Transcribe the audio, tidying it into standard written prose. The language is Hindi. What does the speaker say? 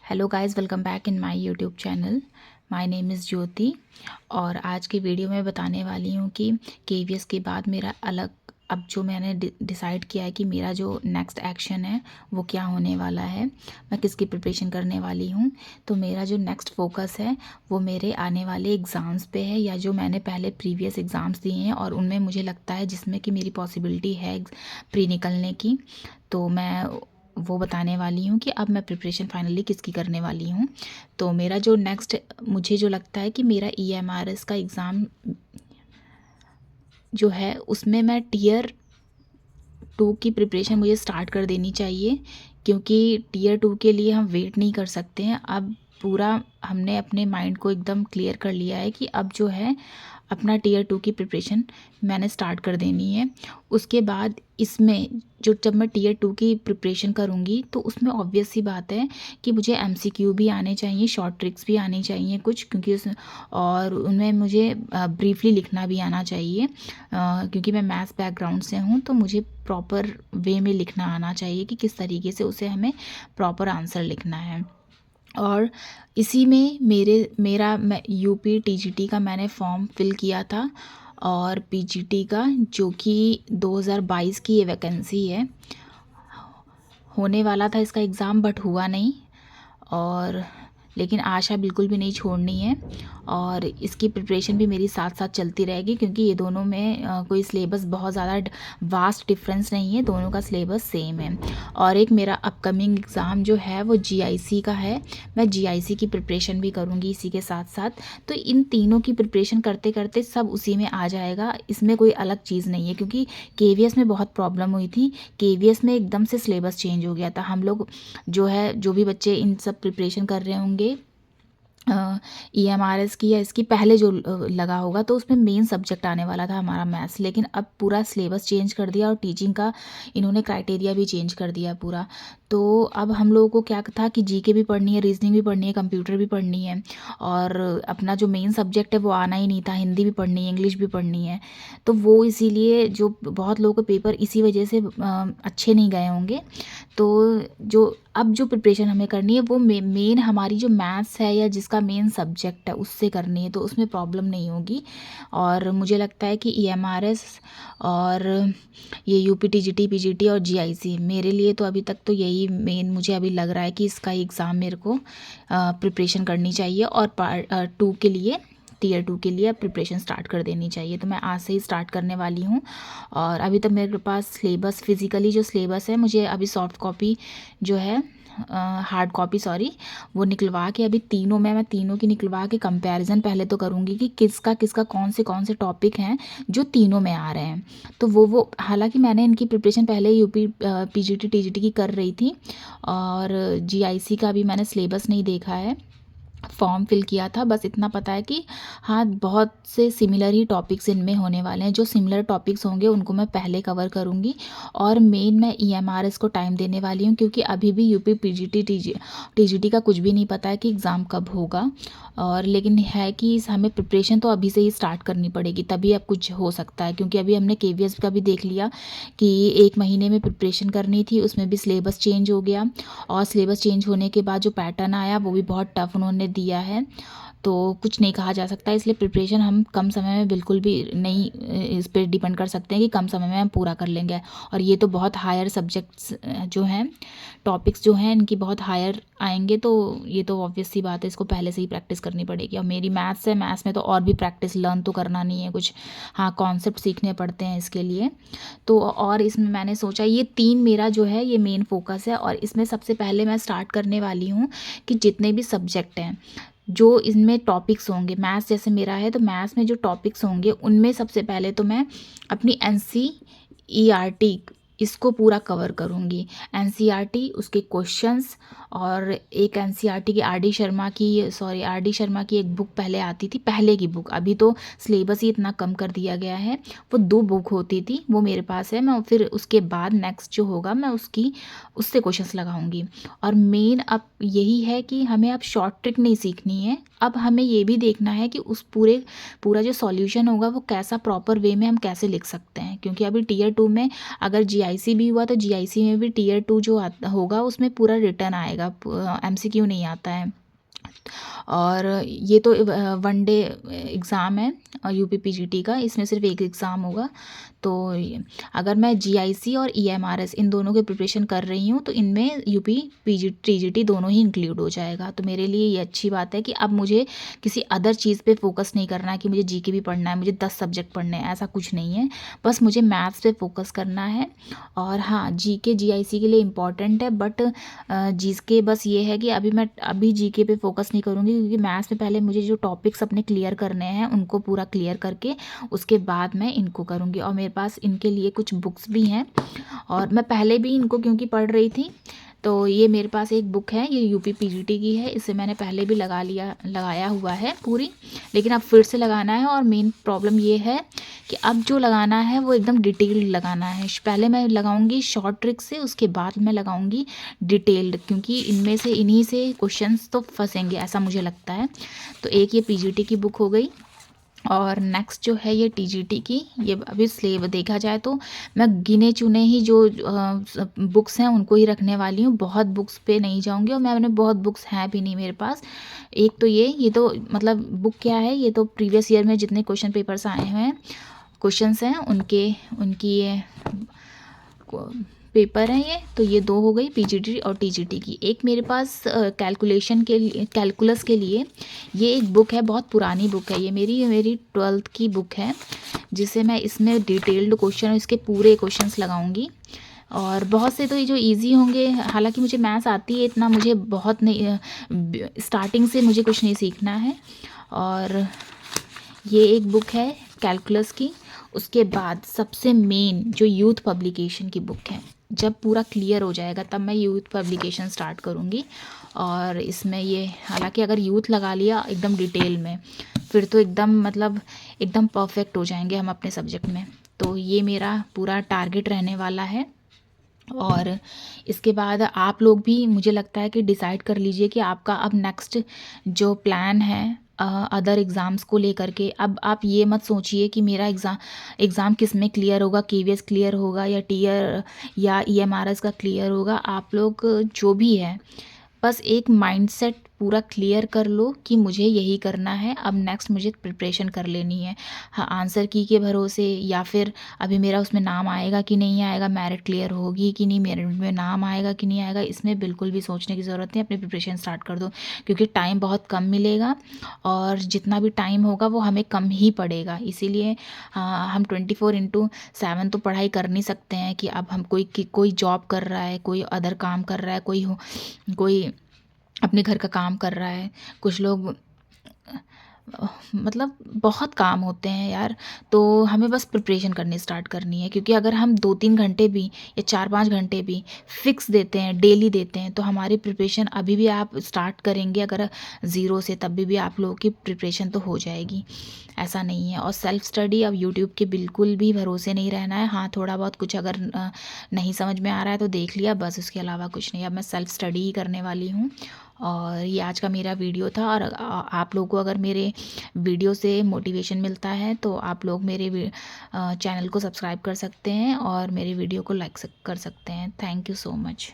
Hello guys, welcome back in my YouTube channel. My name is Jyoti. और आज की वीडियो में बताने वाली हूँ कि केवीएस के बाद मेरा अलग अब जो मैंने डिसाइड किया है कि मेरा जो नेक्स्ट एक्शन है वो क्या होने वाला है, मैं किसकी प्रिपरेशन करने वाली हूँ। तो मेरा जो नेक्स्ट फोकस है वो मेरे आने वाले एग्ज़ाम्स पे है, या जो मैंने पहले प्रीवियस एग्ज़ाम्स दिए हैं और उनमें मुझे लगता है जिसमें कि मेरी पॉसिबिलिटी है प्री निकलने की। तो मैं वो बताने वाली हूँ कि अब मैं प्रिपरेशन फाइनली किसकी करने वाली हूँ। तो मेरा जो नेक्स्ट मुझे जो लगता है कि मेरा ईएमआरएस का एग्ज़ाम जो है उसमें मैं टीयर 2 की प्रिपरेशन मुझे स्टार्ट कर देनी चाहिए, क्योंकि टीयर 2 के लिए हम वेट नहीं कर सकते हैं। अब पूरा हमने अपने माइंड को एकदम क्लियर कर लिया है कि अब जो है अपना टीयर 2 की प्रिपरेशन मैंने स्टार्ट कर देनी है। उसके बाद इसमें जो जब मैं टीयर 2 की प्रिपरेशन करूँगी तो उसमें ऑब्वियस सी बात है कि मुझे एमसीक्यू भी आने चाहिए, शॉर्ट ट्रिक्स भी आनी चाहिए कुछ, क्योंकि उस और उनमें मुझे ब्रीफली लिखना भी आना चाहिए, क्योंकि मैं मैथ्स बैकग्राउंड से हूँ तो मुझे प्रॉपर वे में लिखना आना चाहिए कि किस तरीके से उसे हमें प्रॉपर आंसर लिखना है। और इसी में मैं यूपी टीजीटी का मैंने फॉर्म फिल किया था, और पीजीटी का जो कि 2022 की ये वैकेंसी है, होने वाला था इसका एग्ज़ाम बट हुआ नहीं। और लेकिन आशा बिल्कुल भी नहीं छोड़नी है, और इसकी प्रिपरेशन भी मेरी साथ साथ चलती रहेगी, क्योंकि ये दोनों में कोई सिलेबस बहुत ज़्यादा वास्ट डिफरेंस नहीं है, दोनों का सिलेबस सेम है। और एक मेरा अपकमिंग एग्ज़ाम जो है वो जीआईसी का है, मैं जीआईसी की प्रिपरेशन भी करूँगी इसी के साथ साथ। तो इन तीनों की प्रिपरेशन करते करते सब उसी में आ जाएगा, इसमें कोई अलग चीज़ नहीं है। क्योंकि केवीएस में बहुत प्रॉब्लम हुई थी, केवीएस में एकदम से सिलेबस चेंज हो गया था। हम लोग जो भी बच्चे इन सब प्रिपरेशन कर रहे होंगे ईएमआरएस की या इसकी पहले जो लगा होगा, तो उसमें मेन सब्जेक्ट आने वाला था हमारा मैथ्स, लेकिन अब पूरा सिलेबस चेंज कर दिया और टीचिंग का इन्होंने क्राइटेरिया भी चेंज कर दिया पूरा। तो अब हम लोगों को क्या था कि जीके भी पढ़नी है, रीजनिंग भी पढ़नी है, कंप्यूटर भी पढ़नी है, और अपना जो मेन सब्जेक्ट है वो आना ही नहीं था, हिंदी भी पढ़नी है, इंग्लिश भी पढ़नी है। तो वो इसीलिए जो बहुत लोगों के पेपर इसी वजह से अच्छे नहीं गए होंगे। तो जो अब जो प्रिपरेशन हमें करनी है वो मेन हमारी जो मैथ्स है या जिसका मेन सब्जेक्ट है उससे करनी है, तो उसमें प्रॉब्लम नहीं होगी। और मुझे लगता है कि ईएमआरएस और ये यूपी टीजीटी पीजीटी और जीआईसी मेरे लिए तो अभी तक तो यही मेन मुझे अभी लग रहा है कि इसका एग्ज़ाम मेरे को प्रिपरेशन करनी चाहिए, और पार्ट 2 के लिए टीयर 2 के लिए प्रिपरेशन स्टार्ट कर देनी चाहिए। तो मैं आज से ही स्टार्ट करने वाली हूँ। और अभी तक मेरे पास सिलेबस फिज़िकली जो सिलेबस है, मुझे अभी सॉफ्ट कॉपी जो है, हार्ड कॉपी सॉरी, वो निकलवा के अभी मैं तीनों की निकलवा के कंपैरिजन पहले तो करूँगी कि किसका किसका कौन से टॉपिक हैं जो तीनों में आ रहे हैं। तो वो हालांकि मैंने इनकी प्रिपरेशन पहले यूपी पीजीटी टीजीटी की कर रही थी, और जीआईसी का भी मैंने सिलेबस नहीं देखा है, फॉर्म फिल किया था, बस इतना पता है कि हाँ बहुत से सिमिलर ही टॉपिक्स इनमें होने वाले हैं। जो सिमिलर टॉपिक्स होंगे उनको मैं पहले कवर करूँगी, और मेन मैं ईएमआरएस को टाइम देने वाली हूँ, क्योंकि अभी भी यूपी पीजीटी टीजीटी का कुछ भी नहीं पता है कि एग्ज़ाम कब होगा। और लेकिन है कि हमें प्रिपरेशन तो अभी से ही स्टार्ट करनी पड़ेगी, तभी अब कुछ हो सकता है। क्योंकि अभी हमने केवीएस का भी देख लिया कि 1 महीने में प्रिपरेशन करनी थी, उसमें भी सिलेबस चेंज हो गया, और सिलेबस चेंज होने के बाद जो पैटर्न आया वो भी बहुत टफ उन्होंने दिया है। तो कुछ नहीं कहा जा सकता, इसलिए प्रिपरेशन हम कम समय में बिल्कुल भी नहीं इस पर डिपेंड कर सकते हैं कि कम समय में हम पूरा कर लेंगे। और ये तो बहुत हायर सब्जेक्ट्स जो हैं, टॉपिक्स जो हैं इनकी बहुत हायर आएंगे, तो ये तो ऑब्वियस सी बात है, इसको पहले से ही प्रैक्टिस करनी पड़ेगी। और मेरी मैथ्स है, मैथ्स में तो और भी प्रैक्टिस लर्न तो करना नहीं है कुछ, हाँ कॉन्सेप्ट सीखने पड़ते हैं इसके लिए। तो और इसमें मैंने सोचा ये 3 मेरा जो है ये मेन फोकस है, और इसमें सबसे पहले मैं स्टार्ट करने वाली हूँ कि जितने भी सब्जेक्ट हैं जो इनमें टॉपिक्स होंगे, मैथ्स जैसे मेरा है तो मैथ्स में जो टॉपिक्स होंगे उनमें सबसे पहले तो मैं अपनी एनसीईआरटी इसको पूरा कवर करूँगी। एनसीईआरटी, उसके क्वेश्चंस, और एक एनसीईआरटी की आर डी शर्मा की एक बुक पहले आती थी, पहले की बुक, अभी तो सिलेबस ही इतना कम कर दिया गया है, वो 2 बुक होती थी, वो मेरे पास है। मैं फिर उसके बाद नेक्स्ट जो होगा मैं उससे क्वेश्चंस लगाऊंगी। और मेन अब यही है कि हमें अब शॉर्ट ट्रिक नहीं सीखनी है, अब हमें ये भी देखना है कि उस पूरा जो सॉल्यूशन होगा वो कैसा प्रॉपर वे में हम कैसे लिख सकते हैं। क्योंकि अभी टीयर 2 में अगर जीआईसी भी हुआ तो जीआईसी में भी टियर 2 जो होगा उसमें पूरा रिटर्न आएगा, एमसीक्यू नहीं आता है। और ये तो वन डे एग्ज़ाम है यूपी पीजीटी का, इसमें सिर्फ एक एग्ज़ाम होगा। तो अगर मैं जीआईसी और ईएमआरएस इन दोनों की प्रिपरेशन कर रही हूँ तो इनमें यूपी टीजीटी दोनों ही इंक्लूड हो जाएगा। तो मेरे लिए ये अच्छी बात है कि अब मुझे किसी अदर चीज़ पे फोकस नहीं करना है कि मुझे जीके भी पढ़ना है, मुझे 10 सब्जेक्ट पढ़ने हैं, ऐसा कुछ नहीं है। बस मुझे मैथ्स पे फोकस करना है। और हाँ, जीके जीआईसी के लिए इम्पॉर्टेंट है, बट जीके बस ये है कि अभी जीके पे फोकस नहीं करूँगी, क्योंकि मैथ्स में पहले मुझे जो टॉपिक्स अपने क्लियर करने हैं उनको पूरा क्लियर करके उसके बाद मैं इनको करूँगी। और मेरे पास इनके लिए कुछ बुक्स भी हैं और मैं पहले भी इनको क्योंकि पढ़ रही थी, तो ये मेरे पास एक बुक है, ये यूपी पीजीटी की है। इसे मैंने पहले भी लगाया हुआ है पूरी, लेकिन अब फिर से लगाना है। और मेन प्रॉब्लम ये है कि अब जो लगाना है वो एकदम डिटेल्ड लगाना है। पहले मैं लगाऊंगी शॉर्ट ट्रिक से, उसके बाद मैं लगाऊंगी डिटेल्ड, क्योंकि इनमें से इन्हीं से क्वेश्चंस तो फंसेंगे, ऐसा मुझे लगता है। तो एक ये पीजीटी की बुक हो गई, और नेक्स्ट जो है ये टीजीटी की। ये अभी स्लेब देखा जाए तो मैं गिने चुने ही जो बुक्स हैं उनको ही रखने वाली हूँ, बहुत बुक्स पे नहीं जाऊँगी। और मैंने बहुत बुक्स हैं भी नहीं मेरे पास। एक तो ये तो मतलब बुक क्या है, ये तो प्रीवियस ईयर में जितने क्वेश्चन पेपर्स आए हुए हैं, क्वेश्चंस हैं उनकी ये पेपर है ये। तो ये 2 हो गई पीजीटी और टीजीटी की। एक मेरे पास कैलकुलेशन के लिए, कैलकुलस के लिए ये एक बुक है, बहुत पुरानी बुक है ये, मेरी 12th की बुक है, जिसे मैं इसमें डिटेल्ड क्वेश्चन, इसके पूरे क्वेश्चंस लगाऊंगी। और बहुत से तो ये जो इजी होंगे, हालांकि मुझे मैथ्स आती है, इतना मुझे बहुत नहीं, स्टार्टिंग से मुझे कुछ नहीं सीखना है। और ये एक बुक है कैलकुलस की। उसके बाद सबसे मेन जो यूथ पब्लिकेशन की बुक है, जब पूरा क्लियर हो जाएगा तब मैं यूथ पब्लिकेशन स्टार्ट करूँगी। और इसमें ये, हालांकि अगर यूथ लगा लिया एकदम डिटेल में, फिर तो एकदम मतलब एकदम परफेक्ट हो जाएंगे हम अपने सब्जेक्ट में। तो ये मेरा पूरा टारगेट रहने वाला है। और इसके बाद आप लोग भी मुझे लगता है कि डिसाइड कर लीजिए कि आपका अब नेक्स्ट जो प्लान है अदर एग्ज़ाम्स को लेकर के। अब आप ये मत सोचिए कि मेरा एग्ज़ाम किस में क्लियर होगा, केवीएस क्लियर होगा या टीयर या ईएमआरएस का क्लियर होगा। आप लोग जो भी है, बस एक माइंडसेट पूरा क्लियर कर लो कि मुझे यही करना है, अब नेक्स्ट मुझे प्रिपरेशन कर लेनी है। हाँ, आंसर की के भरोसे, या फिर अभी मेरा उसमें नाम आएगा कि नहीं आएगा, मेरिट क्लियर होगी कि नहीं, मेरिट में नाम आएगा कि नहीं आएगा, इसमें बिल्कुल भी सोचने की ज़रूरत नहीं। अपनी प्रिपरेशन स्टार्ट कर दो, क्योंकि टाइम बहुत कम मिलेगा, और जितना भी टाइम होगा वो हमें कम ही पड़ेगा। इसीलिए हम 24/7 तो पढ़ाई कर नहीं सकते हैं कि अब हम कोई जॉब कर रहा है, कोई अदर काम कर रहा है, कोई अपने घर का काम कर रहा है, कुछ लोग मतलब बहुत काम होते हैं यार। तो हमें बस प्रिपरेशन करनी स्टार्ट करनी है, क्योंकि अगर हम 2-3 घंटे भी या 4-5 घंटे भी फिक्स देते हैं, डेली देते हैं, तो हमारी प्रिपरेशन अभी भी आप स्टार्ट करेंगे अगर ज़ीरो से, तब भी आप लोगों की प्रिपरेशन तो हो जाएगी, ऐसा नहीं है। और सेल्फ स्टडी अब यूट्यूब के बिल्कुल भी भरोसे नहीं रहना है। हाँ, थोड़ा बहुत कुछ अगर नहीं समझ में आ रहा है तो देख लिया, बस उसके अलावा कुछ नहीं। अब मैं सेल्फ स्टडी ही करने वाली हूँ। और ये आज का मेरा वीडियो था। और आप लोगों को अगर मेरे वीडियो से मोटिवेशन मिलता है तो आप लोग मेरे चैनल को सब्सक्राइब कर सकते हैं और मेरे वीडियो को लाइक कर सकते हैं। Thank you so much.